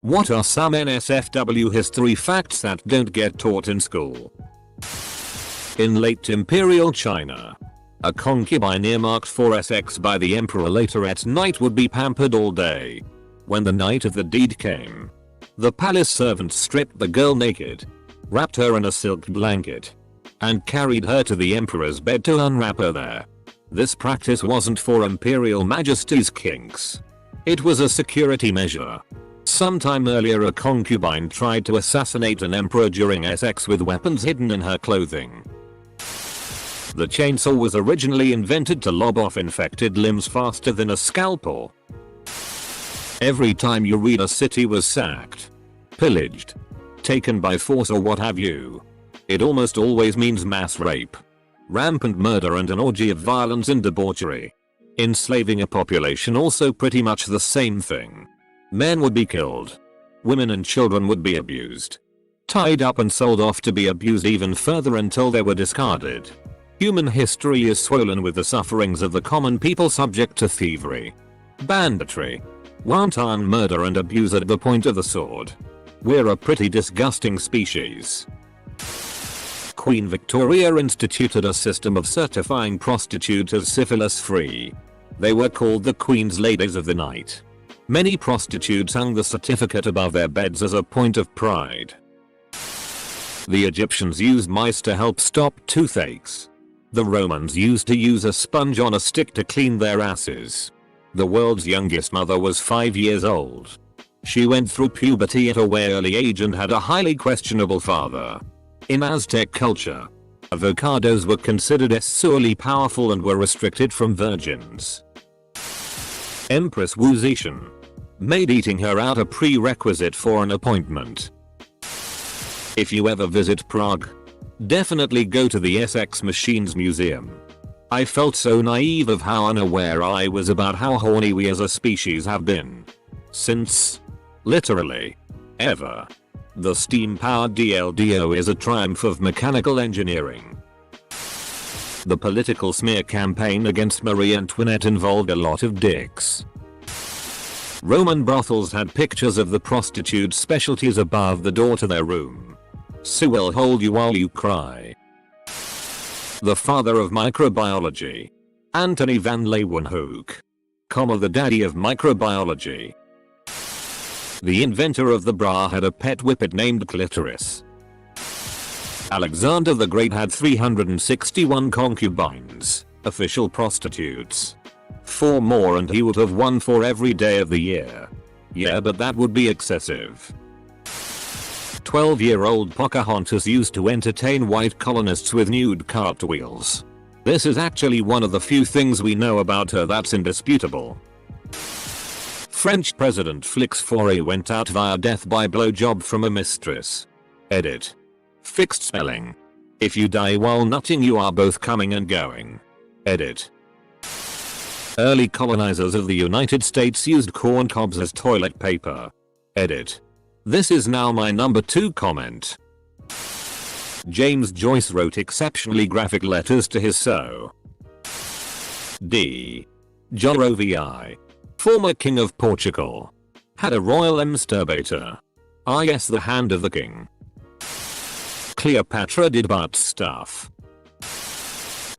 What are some NSFW history facts that don't get taught in school? In late imperial China, a concubine earmarked for sex by the emperor later at night would be pampered all day. When the night of the deed came, the palace servants stripped the girl naked, wrapped her in a silk blanket, and carried her to the emperor's bed to unwrap her there. This practice wasn't for imperial majesty's kinks. It was a security measure. Sometime earlier, a concubine tried to assassinate an emperor during sex with weapons hidden in her clothing. The chainsaw was originally invented to lob off infected limbs faster than a scalpel. Every time you read a city was sacked, pillaged, taken by force or what have you, it almost always means mass rape, rampant murder and an orgy of violence and debauchery. Enslaving a population also pretty much the same thing. Men would be killed. Women and children would be abused, tied up and sold off to be abused even further until they were discarded. Human history is swollen with the sufferings of the common people subject to thievery, banditry, wanton murder and abuse at the point of the sword. We're a pretty disgusting species. Queen Victoria instituted a system of certifying prostitutes as syphilis-free. They were called the Queen's Ladies of the Night. Many prostitutes hung the certificate above their beds as a point of pride. The Egyptians used mice to help stop toothaches. The Romans used to use a sponge on a stick to clean their asses. The world's youngest mother was 5 years old. She went through puberty at a way early age and had a highly questionable father. In Aztec culture, avocados were considered sexually powerful and were restricted from virgins. Empress Wu Zetian made eating her out a prerequisite for an appointment. If you ever visit Prague, definitely go to the SX Machines Museum. I felt so naive of how unaware I was about how horny we as a species have been. Since, literally, ever. The steam-powered DLDO is a triumph of mechanical engineering. The political smear campaign against Marie Antoinette involved a lot of dicks. Roman brothels had pictures of the prostitutes' specialties above the door to their room. Sue will hold you while you cry. The father of microbiology, Antony van Leeuwenhoek, the daddy of microbiology. The inventor of the bra had a pet whippet named Clitoris. Alexander the Great had 361 concubines, official prostitutes. 4 more and he would have 1 for every day of the year. Yeah, but that would be excessive. 12-year-old Pocahontas used to entertain white colonists with nude cartwheels. This is actually one of the few things we know about her that's indisputable. French President Flix Foray went out via death by blowjob from a mistress. Edit. Fixed spelling. If you die while nutting you are both coming and going. Edit. Early colonizers of the United States used corn cobs as toilet paper. Edit. This is now my number 2 comment. James Joyce wrote exceptionally graphic letters to his D. Jorovi, former king of Portugal, had a royal masturbator. Yes, the hand of the king. Cleopatra did butt stuff.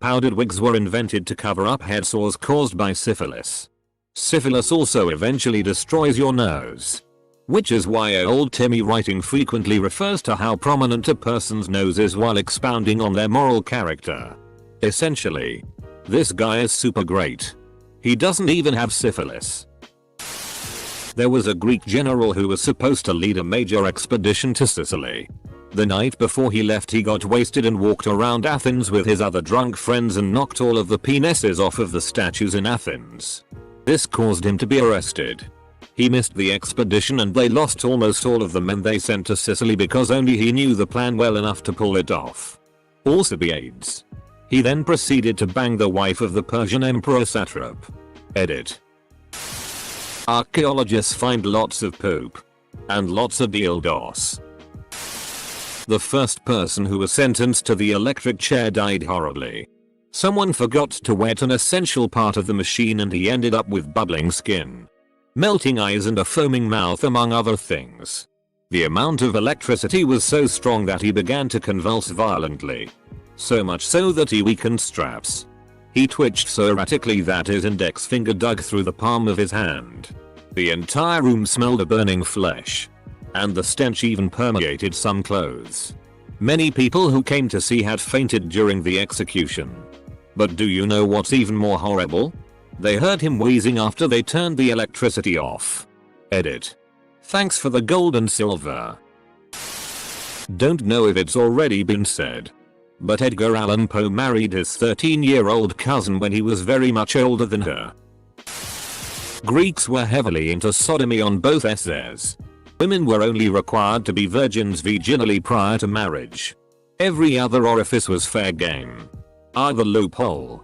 Powdered wigs were invented to cover up head sores caused by syphilis. Syphilis also eventually destroys your nose. Which is why old Timmy writing frequently refers to how prominent a person's nose is while expounding on their moral character. Essentially, this guy is super great. He doesn't even have syphilis. There was a Greek general who was supposed to lead a major expedition to Sicily. The night before he left he got wasted and walked around Athens with his other drunk friends and knocked all of the penises off of the statues in Athens. This caused him to be arrested. He missed the expedition and they lost almost all of the men they sent to Sicily because only he knew the plan well enough to pull it off. Alcibiades. He then proceeded to bang the wife of the Persian emperor satrap. Edit. Archaeologists find lots of poop. And lots of dildos. The first person who was sentenced to the electric chair died horribly. Someone forgot to wet an essential part of the machine and he ended up with bubbling skin. melting eyes and a foaming mouth among other things. The amount of electricity was so strong that he began to convulse violently. So much so that he weakened straps. He twitched so erratically that his index finger dug through the palm of his hand. The entire room smelled of burning flesh. And the stench even permeated some clothes. Many people who came to see had fainted during the execution. But do you know what's even more horrible? They heard him wheezing after they turned the electricity off. Edit. Thanks for the gold and silver. Don't know if it's already been said, but Edgar Allan Poe married his 13-year-old cousin when he was very much older than her. Greeks were heavily into sodomy on both essays. Women were only required to be virgins vaginally prior to marriage. Every other orifice was fair game. Either loophole.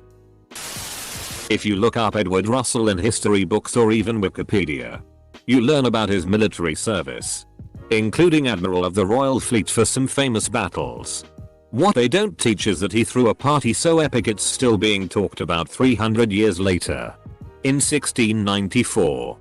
If you look up Edward Russell in history books or even Wikipedia, you learn about his military service, including Admiral of the Royal Fleet for some famous battles. What they don't teach is that he threw a party so epic it's still being talked about 300 years later. In 1694,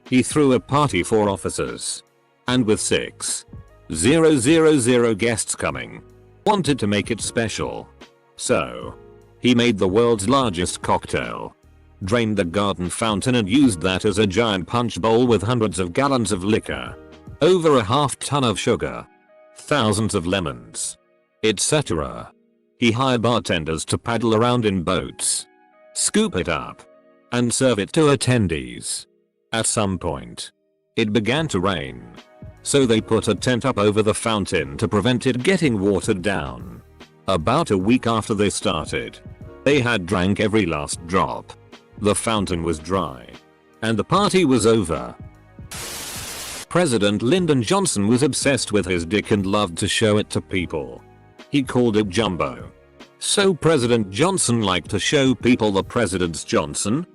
he threw a party for officers, and with 6,000 guests coming, wanted to make it special. So, he made the world's largest cocktail, drained the garden fountain and used that as a giant punch bowl with hundreds of gallons of liquor, over a half-ton of sugar, thousands of lemons, etc. He hired bartenders to paddle around in boats, scoop it up, and serve it to attendees. At some point, it began to rain, so they put a tent up over the fountain to prevent it getting watered down. About a week after they started, they had drank every last drop. The fountain was dry, and the party was over. President Lyndon Johnson was obsessed with his dick and loved to show it to people. He called it Jumbo. So President Johnson liked to show people the President's Johnson.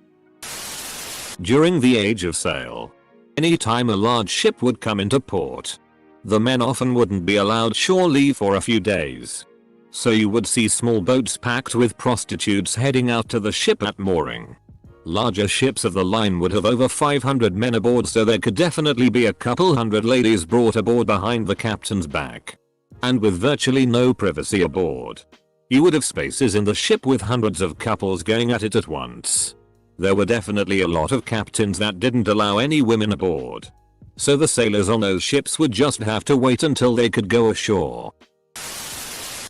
During the Age of Sail, anytime a large ship would come into port, the men often wouldn't be allowed shore leave for a few days. So you would see small boats packed with prostitutes heading out to the ship at mooring. Larger ships of the line would have over 500 men aboard, so there could definitely be a couple hundred ladies brought aboard behind the captain's back. And with virtually no privacy aboard, you would have spaces in the ship with hundreds of couples going at it at once. There were definitely a lot of captains that didn't allow any women aboard. So the sailors on those ships would just have to wait until they could go ashore.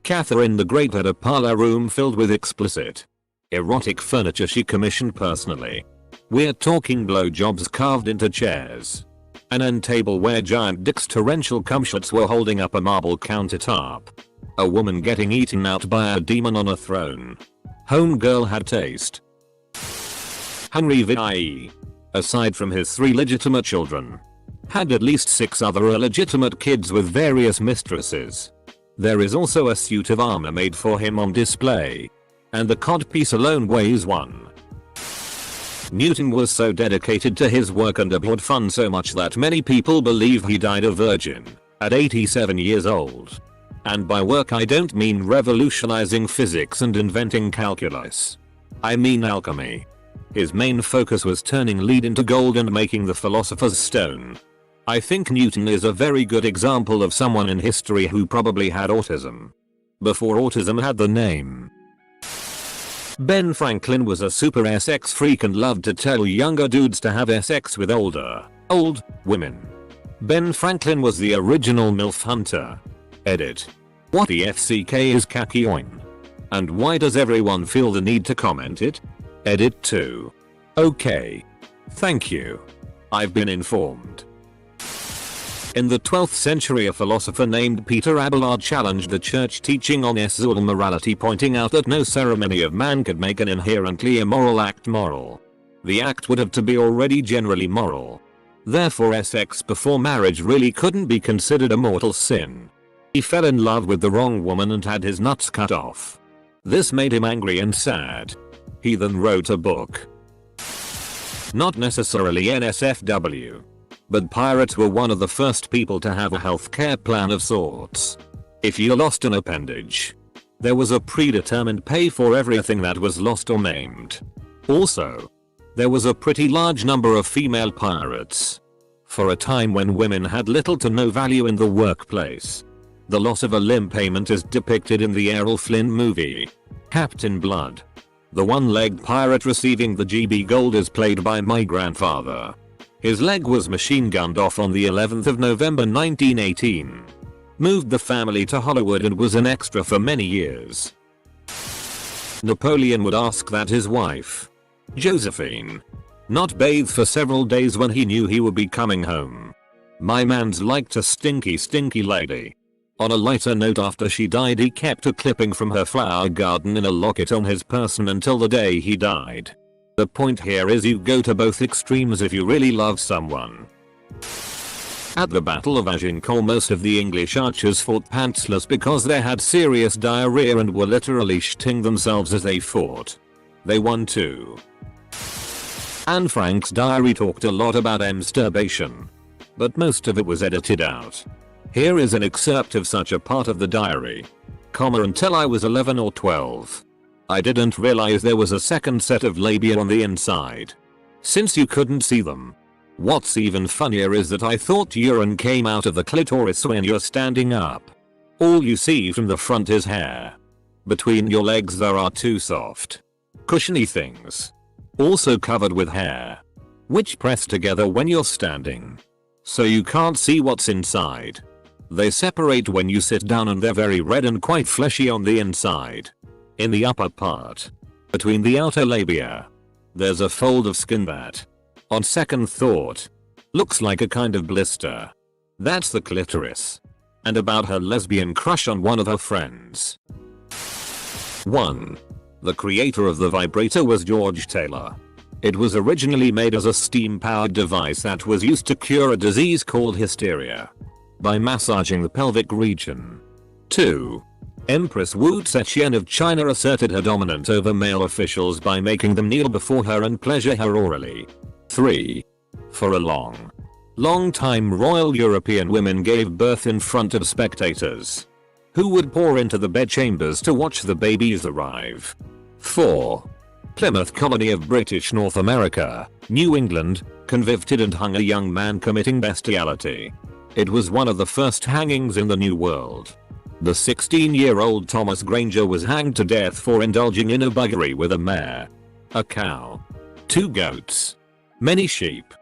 Catherine the Great had a parlor room filled with explicit, erotic furniture she commissioned personally. We're talking blowjobs carved into chairs, an end table where giant dicks torrential cumshots were holding up a marble countertop, a woman getting eaten out by a demon on a throne. Homegirl had taste. Henry VIII, aside from his 3 legitimate children, had at least 6 other illegitimate kids with various mistresses. There is also a suit of armor made for him on display, and the codpiece alone weighs 1. Newton was so dedicated to his work and abhorred fun so much that many people believe he died a virgin at 87 years old. And by work I don't mean revolutionizing physics and inventing calculus. I mean alchemy. His main focus was turning lead into gold and making the philosopher's stone. I think Newton is a very good example of someone in history who probably had autism before autism had the name. Ben Franklin was a super sex freak and loved to tell younger dudes to have sex with old women. Ben Franklin was the original MILF hunter. Edit. What the FCK is khaki oin? And why does everyone feel the need to comment it? Edit 2. Okay. Thank you. I've been informed. In the 12th century, a philosopher named Peter Abelard challenged the church teaching on sexual morality, pointing out that no ceremony of man could make an inherently immoral act moral. The act would have to be already generally moral. Therefore sex before marriage really couldn't be considered a mortal sin. He fell in love with the wrong woman and had his nuts cut off. This made him angry and sad. He then wrote a book. Not necessarily NSFW, but pirates were one of the first people to have a healthcare plan of sorts. If you lost an appendage, there was a predetermined pay for everything that was lost or maimed. Also, There was a pretty large number of female pirates. For a time when women had little to no value in the workplace. The loss of a limb payment is depicted in the Errol Flynn movie, Captain Blood. The one-legged pirate receiving the GB Gold is played by my grandfather. His leg was machine gunned off on the 11th of November 1918. Moved the family to Hollywood and was an extra for many years. Napoleon would ask that his wife, Josephine, not bathe for several days when he knew he would be coming home. My man's liked a stinky lady. On a lighter note, after she died he kept a clipping from her flower garden in a locket on his person until the day he died. The point here is you go to both extremes if you really love someone. At the Battle of Agincourt, most of the English archers fought pantsless because they had serious diarrhea and were literally shitting themselves as they fought. They won too. Anne Frank's diary talked a lot about masturbation, but most of it was edited out. Here is an excerpt of such a part of the diary. Until I was 11 or 12. I didn't realize there was a second set of labia on the inside. Since you couldn't see them. What's even funnier is that I thought urine came out of the clitoris when you're standing up. All you see from the front is hair. Between your legs there are two soft, cushiony things. Also covered with hair. Which press together when you're standing. So you can't see what's inside. They separate when you sit down and they're very red and quite fleshy on the inside. In the upper part, between the outer labia, there's a fold of skin that, on second thought, looks like a kind of blister. That's the clitoris. And about her lesbian crush on one of her friends. 1. The creator of the vibrator was George Taylor. It was originally made as a steam-powered device that was used to cure a disease called hysteria by massaging the pelvic region. 2. Empress Wu Zetian of China asserted her dominance over male officials by making them kneel before her and pleasure her orally. 3. For a long time royal European women gave birth in front of spectators, who would pour into the bedchambers to watch the babies arrive. 4. Plymouth colony of British North America, New England, convicted and hung a young man committing bestiality. It was one of the first hangings in the New World. The 16-year-old Thomas Granger was hanged to death for indulging in a buggery with a mare, a cow, 2 goats, many sheep,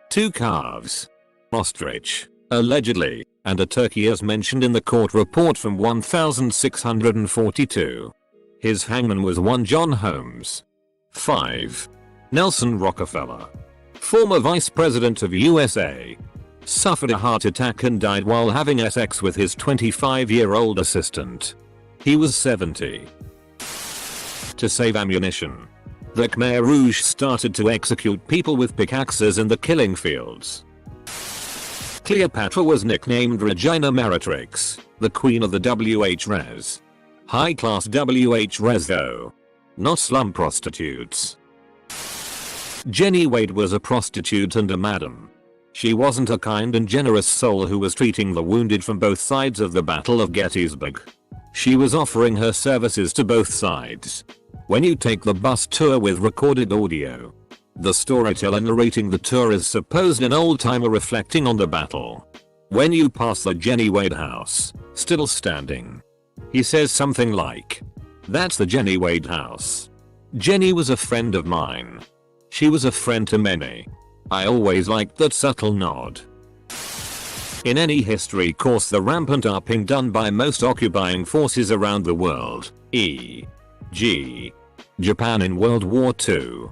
2 calves, ostrich, allegedly, and a turkey as mentioned in the court report from 1642. His hangman was one John Holmes. 5. Nelson Rockefeller, former vice president of USA, suffered a heart attack and died while having sex with his 25-year-old assistant. He was 70. To save ammunition, the Khmer Rouge started to execute people with pickaxes in the killing fields. Cleopatra was nicknamed Regina Meretrix, the queen of the WH Res. High-class WH Res though. Not slum prostitutes. Jenny Wade was a prostitute and a madam. She wasn't a kind and generous soul who was treating the wounded from both sides of the Battle of Gettysburg. She was offering her services to both sides. When you take the bus tour with recorded audio, the storyteller narrating the tour is supposed an old-timer reflecting on the battle. When you pass the Jenny Wade house, still standing, he says something like, "That's the Jenny Wade house. Jenny was a friend of mine. She was a friend to many." I always liked that subtle nod. In any history course, the rampant upping done by most occupying forces around the world, e.g. Japan in World War II.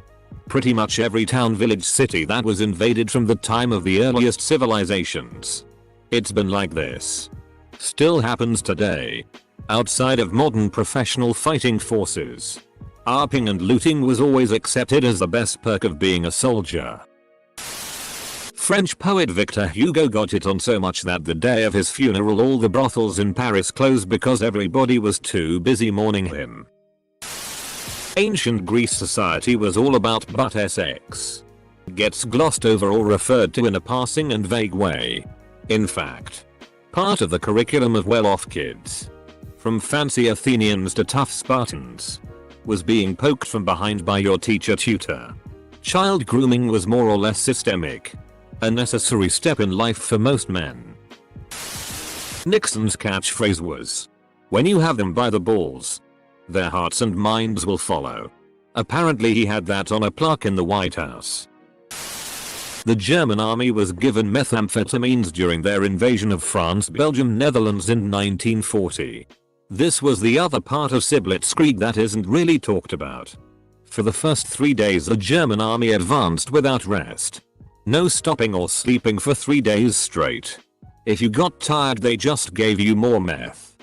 Pretty much every town, village, city that was invaded from the time of the earliest civilizations. It's been like this. Still happens today. Outside of modern professional fighting forces, upping and looting was always accepted as the best perk of being a soldier. French poet Victor Hugo got it on so much that the day of his funeral all the brothels in Paris closed because everybody was too busy mourning him. Ancient Greece society was all about butt sex. Gets glossed over or referred to in a passing and vague way. In fact, part of the curriculum of well-off kids, from fancy Athenians to tough Spartans, was being poked from behind by your teacher tutor. Child grooming was more or less systemic. A necessary step in life for most men. Nixon's catchphrase was, "When you have them by the balls, their hearts and minds will follow." Apparently he had that on a plaque in the White House. The German army was given methamphetamines during their invasion of France, Belgium, Netherlands in 1940. This was the other part of Blitzkrieg that isn't really talked about. For the first 3 days the German army advanced without rest. No stopping or sleeping for 3 days straight. If you got tired they just gave you more meth.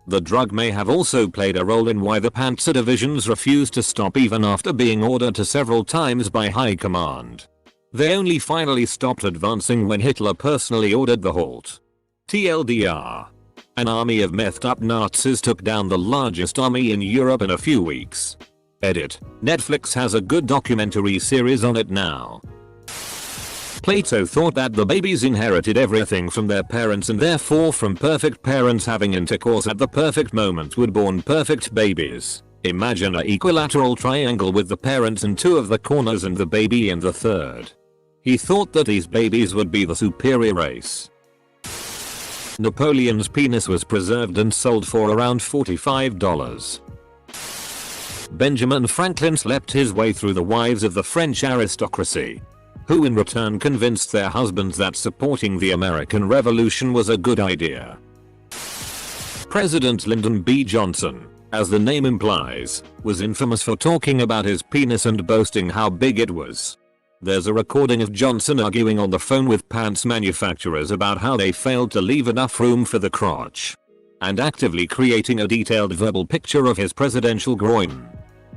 The drug may have also played a role in why the Panzer divisions refused to stop even after being ordered to several times by high command. They only finally stopped advancing when Hitler personally ordered the halt. TLDR. An army of methed up Nazis took down the largest army in Europe in a few weeks. Edit. Netflix has a good documentary series on it now. Plato thought that the babies inherited everything from their parents and therefore from perfect parents having intercourse at the perfect moment would born perfect babies. Imagine an equilateral triangle with the parents in 2 of the corners and the baby in the 3rd. He thought that these babies would be the superior race. Napoleon's penis was preserved and sold for around $45. Benjamin Franklin slept his way through the wives of the French aristocracy, who in return convinced their husbands that supporting the American Revolution was a good idea. President Lyndon B. Johnson, as the name implies, was infamous for talking about his penis and boasting how big it was. There's a recording of Johnson arguing on the phone with pants manufacturers about how they failed to leave enough room for the crotch, and actively creating a detailed verbal picture of his presidential groin.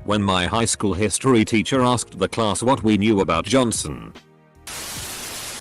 When my high school history teacher asked the class what we knew about Johnson.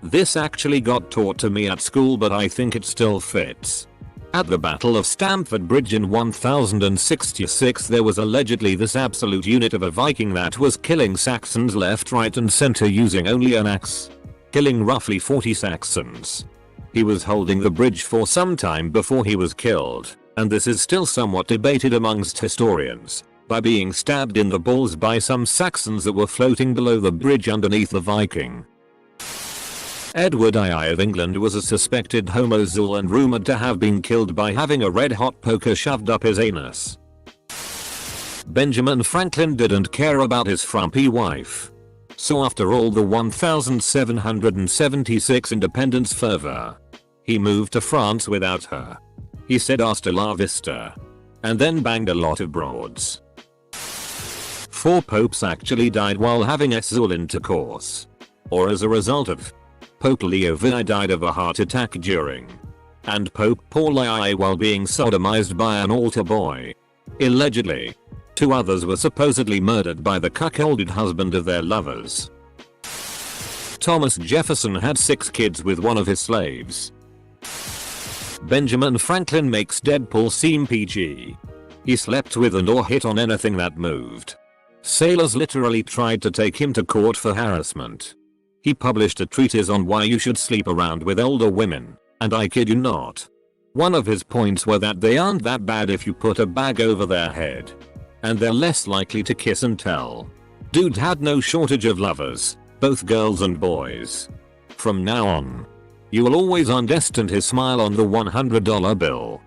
This actually got taught to me at school, but I think it still fits. At the Battle of Stamford Bridge in 1066 there was allegedly this absolute unit of a Viking that was killing Saxons left, right and center using only an axe, killing roughly 40 Saxons. He was holding the bridge for some time before he was killed, and this is still somewhat debated amongst historians, by being stabbed in the balls by some Saxons that were floating below the bridge underneath the Viking. Edward II of England was a suspected homozool and rumoured to have been killed by having a red-hot poker shoved up his anus. Benjamin Franklin didn't care about his frumpy wife. So after all the 1776 independence fervour, he moved to France without her. He said hasta la vista, and then banged a lot of broads. 4 popes actually died while having sexual intercourse, or as a result of. Pope Leo VI died of a heart attack during, and Pope Paul II while being sodomized by an altar boy. Allegedly. 2 others were supposedly murdered by the cuckolded husband of their lovers. Thomas Jefferson had 6 kids with one of his slaves. Benjamin Franklin makes Deadpool seem PG. He slept with and or hit on anything that moved. Sailors literally tried to take him to court for harassment. He published a treatise on why you should sleep around with older women, and I kid you not. One of his points were that they aren't that bad if you put a bag over their head, and they're less likely to kiss and tell. Dude had no shortage of lovers, both girls and boys. From now on, you will always undestined his smile on the $100 bill.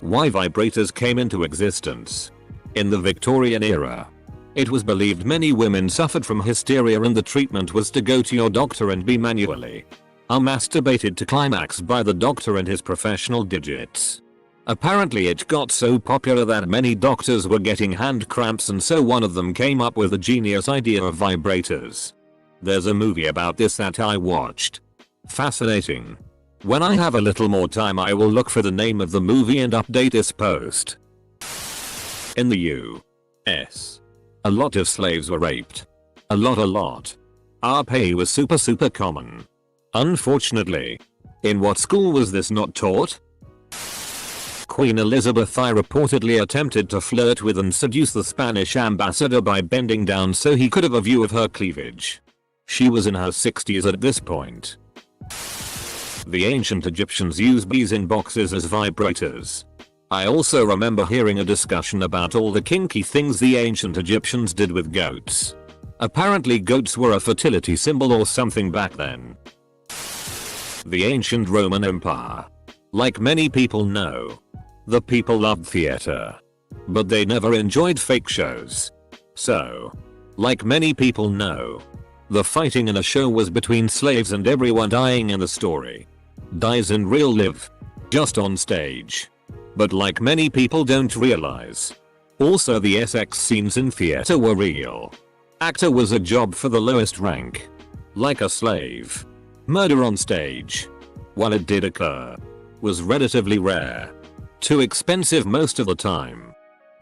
Why vibrators came into existence. In the Victorian era, it was believed many women suffered from hysteria and the treatment was to go to your doctor and be manually masturbated to climax by the doctor and his professional digits. Apparently it got so popular that many doctors were getting hand cramps, and so one of them came up with the genius idea of vibrators. There's a movie about this that I watched. Fascinating. When I have a little more time I will look for the name of the movie and update this post. In the U.S., a lot of slaves were raped. A lot. RP was super common. Unfortunately. In what school was this not taught? Queen Elizabeth I reportedly attempted to flirt with and seduce the Spanish ambassador by bending down so he could have a view of her cleavage. She was in her 60s at this point. The ancient Egyptians used bees in boxes as vibrators. I also remember hearing a discussion about all the kinky things the ancient Egyptians did with goats. Apparently goats were a fertility symbol or something back then. The ancient Roman Empire. Like many people know, the people loved theater, but they never enjoyed fake shows. So, like many people know, the fighting in a show was between slaves and everyone dying in the story dies in real life, just on stage. But like many people don't realize, also the sex scenes in theater were real. Actor was a job for the lowest rank, like a slave. Murder on stage, while it did occur, was relatively rare. Too expensive most of the time.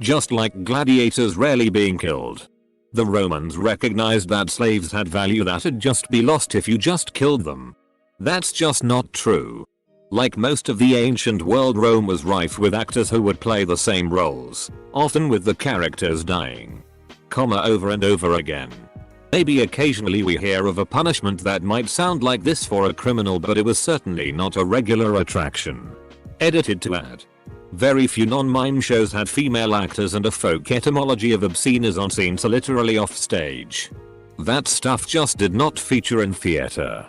Just like gladiators rarely being killed. The Romans recognized that slaves had value that'd just be lost if you just killed them. That's just not true. Like most of the ancient world, Rome was rife with actors who would play the same roles, often with the characters dying, over and over again. Maybe occasionally we hear of a punishment that might sound like this for a criminal, but it was certainly not a regular attraction. Edited to add. Very few non-mime shows had female actors, and a folk etymology of obscene is on scenes literally off stage. That stuff just did not feature in theater.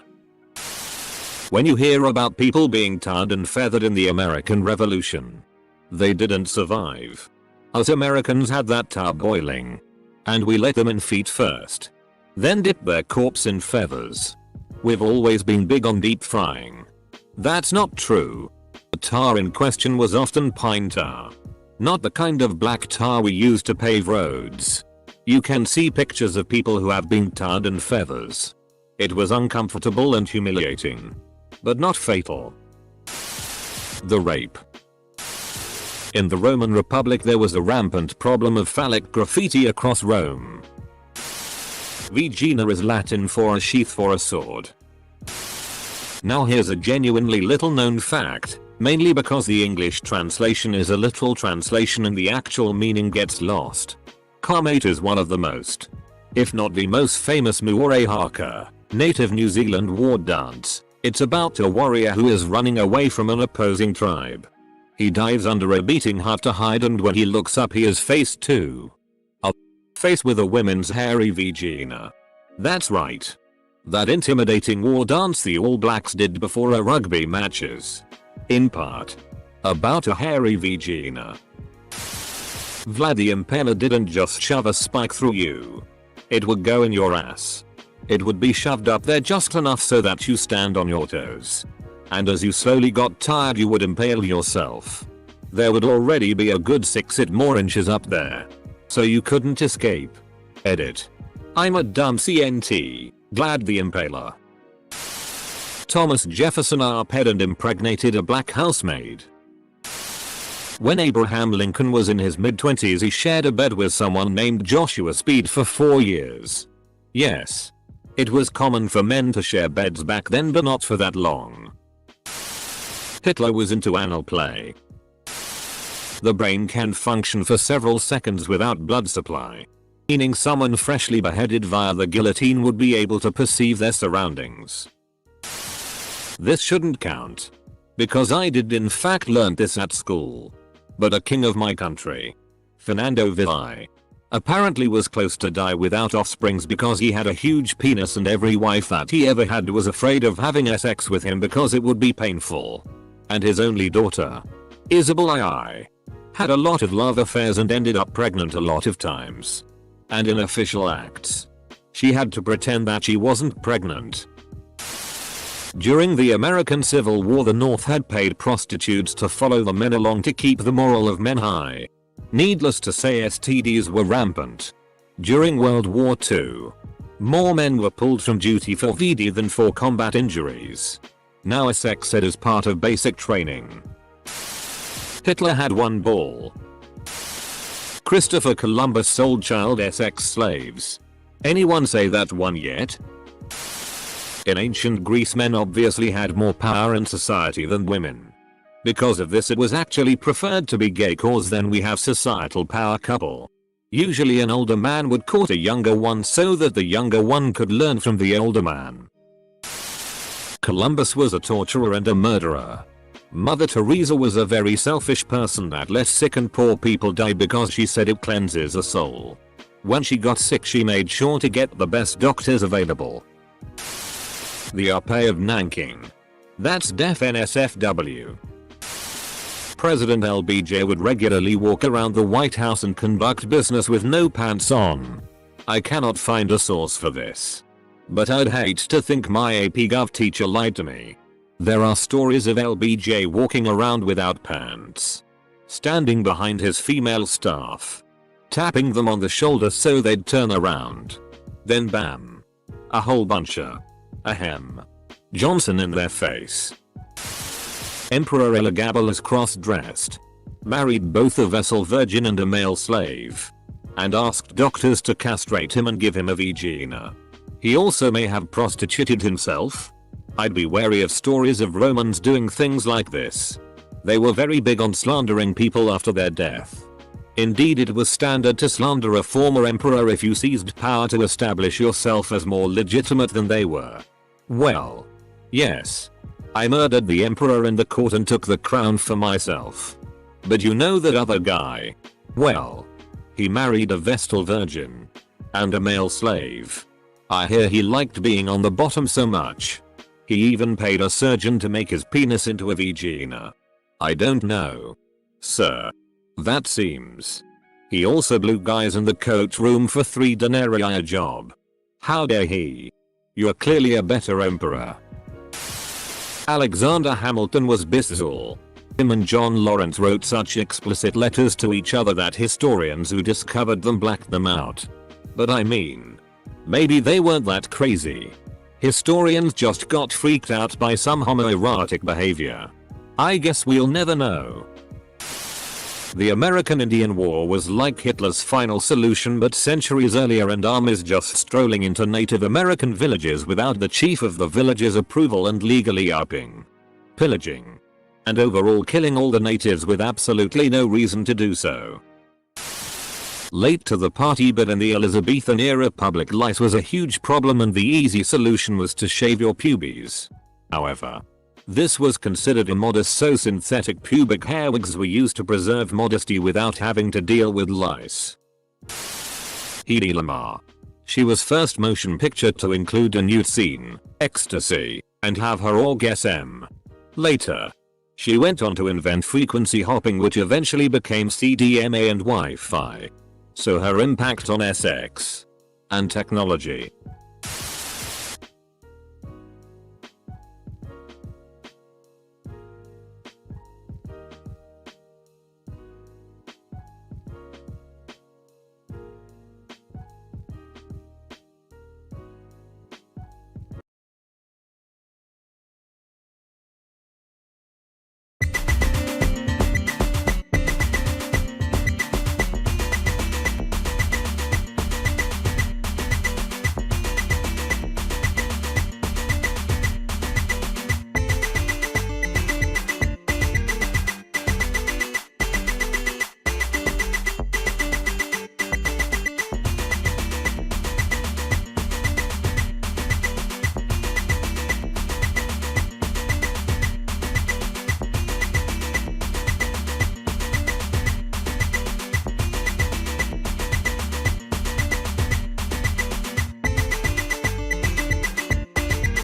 When you hear about people being tarred and feathered in the American Revolution, they didn't survive. Us Americans had that tar boiling, and we let them in feet first, then dipped their corpse in feathers. We've always been big on deep frying. That's not true. The tar in question was often pine tar, not the kind of black tar we use to pave roads. You can see pictures of people who have been tarred in feathers. It was uncomfortable and humiliating, but not fatal. The rape. In the Roman Republic there was a rampant problem of phallic graffiti across Rome. Vagina is Latin for a sheath for a sword. Now here's a genuinely little known fact, mainly because the English translation is a literal translation and the actual meaning gets lost. Kamate is one of the most, if not the most famous Muore haka, native New Zealand war dance. It's about a warrior who is running away from an opposing tribe. He dives under a beating heart to hide, and when he looks up he is faced to a face with a woman's hairy vagina. That's right. That intimidating war dance the All Blacks did before a rugby matches. In part. About a hairy vagina. Vlad the Impaler didn't just shove a spike through you. It would go in your ass. It would be shoved up there just enough so that you stand on your toes. And as you slowly got tired you would impale yourself. There would already be a good 6 more inches up there. So you couldn't escape. Edit. I'm a dumb CNT. Glad the Impaler. Thomas Jefferson arped and impregnated a black housemaid. When Abraham Lincoln was in his mid-20s he shared a bed with someone named Joshua Speed for 4 years. Yes. It was common for men to share beds back then, but not for that long. Hitler was into anal play. The brain can function for several seconds without blood supply, meaning someone freshly beheaded via the guillotine would be able to perceive their surroundings. This shouldn't count, because I did in fact learn this at school. But a king of my country, Fernando Villai, apparently was close to die without offsprings because he had a huge penis, and every wife that he ever had was afraid of having sex with him because it would be painful. And his only daughter, Isabel II, had a lot of love affairs and ended up pregnant a lot of times. And in official acts, she had to pretend that she wasn't pregnant. During the American Civil War the North had paid prostitutes to follow the men along to keep the morale of men high. Needless to say STDs were rampant. During World War II, more men were pulled from duty for VD than for combat injuries. Now sex ed is part of basic training. Hitler had one ball. Christopher Columbus sold child sex slaves. Anyone say that one yet? In ancient Greece men obviously had more power in society than women. Because of this it was actually preferred to be gay, cause then we have societal power couple. Usually an older man would court a younger one so that the younger one could learn from the older man. Columbus was a torturer and a murderer. Mother Teresa was a very selfish person that let sick and poor people die because she said it cleanses a soul. When she got sick she made sure to get the best doctors available. The RP of Nanking. That's def NSFW. President LBJ would regularly walk around the White House and conduct business with no pants on. I cannot find a source for this, but I'd hate to think my AP Gov teacher lied to me. There are stories of LBJ walking around without pants, standing behind his female staff, tapping them on the shoulder so they'd turn around. Then bam. A whole bunch of ahem. Johnson in their face. Emperor Elagabalus cross-dressed, married both a vessel virgin and a male slave, and asked doctors to castrate him and give him a vagina. He also may have prostituted himself. I'd be wary of stories of Romans doing things like this. They were very big on slandering people after their death. Indeed, it was standard to slander a former emperor if you seized power to establish yourself as more legitimate than they were. Well, yes. I murdered the emperor in the court and took the crown for myself. But you know that other guy? Well, he married a Vestal virgin and a male slave. I hear he liked being on the bottom so much, he even paid a surgeon to make his penis into a vagina. I don't know, sir. That seems. He also blew guys in the coach room for 3 denarii a job. How dare he? You're clearly a better emperor. Alexander Hamilton was bisexual. Him and John Lawrence wrote such explicit letters to each other that historians who discovered them blacked them out. But I mean, maybe they weren't that crazy. Historians just got freaked out by some homoerotic behavior. I guess we'll never know. The American-Indian War was like Hitler's final solution but centuries earlier, and armies just strolling into Native American villages without the chief of the village's approval and legally pillaging, and overall killing all the natives with absolutely no reason to do so. Late to the party, but in the Elizabethan era public lice was a huge problem and the easy solution was to shave your pubes. However, this was considered immodest, so synthetic pubic hair wigs were used to preserve modesty without having to deal with lice. Hedy Lamarr. She was first motion pictured to include a nude scene, ecstasy, and have her orgasm. Later, she went on to invent frequency hopping, which eventually became CDMA and Wi-Fi. So her impact on sex and technology